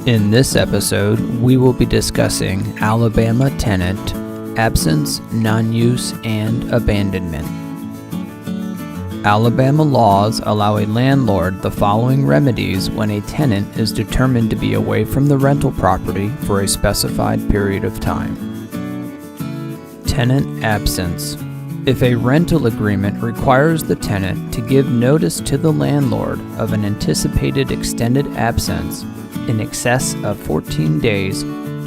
In this episode, we will be discussing Alabama tenant, absence, non-use, and abandonment. Alabama laws allow a landlord the following remedies when a tenant is determined to be away from the rental property for a specified period of time. Tenant absence. If a rental agreement requires the tenant to give notice to the landlord of an anticipated extended absence in excess of 14 days,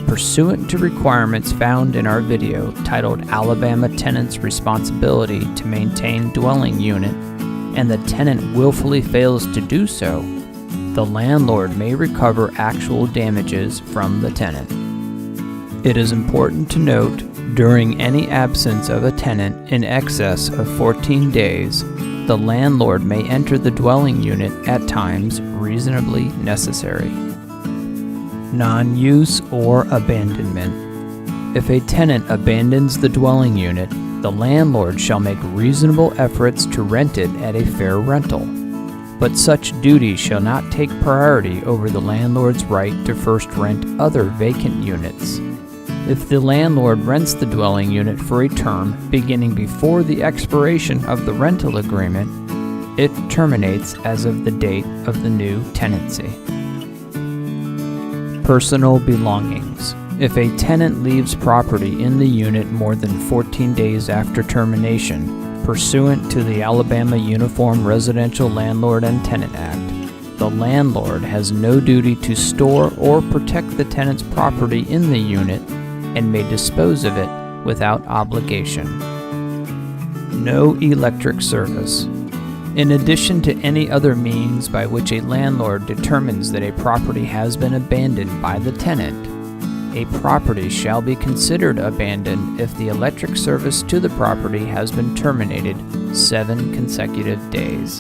pursuant to requirements found in our video titled Alabama Tenant's Responsibility to Maintain Dwelling Unit, and the tenant willfully fails to do so, the landlord may recover actual damages from the tenant. It is important to note, during any absence of a tenant in excess of 14 days, the landlord may enter the dwelling unit at times reasonably necessary. Non-use or abandonment. If a tenant abandons the dwelling unit, the landlord shall make reasonable efforts to rent it at a fair rental, but such duty shall not take priority over the landlord's right to first rent other vacant units. If the landlord rents the dwelling unit for a term beginning before the expiration of the rental agreement, it terminates as of the date of the new tenancy. Personal belongings. If a tenant leaves property in the unit more than 14 days after termination, pursuant to the Alabama Uniform Residential Landlord and Tenant Act, the landlord has no duty to store or protect the tenant's property in the unit and may dispose of it without obligation. No electric service. In addition to any other means by which a landlord determines that a property has been abandoned by the tenant, a property shall be considered abandoned if the electric service to the property has been terminated 7 consecutive days.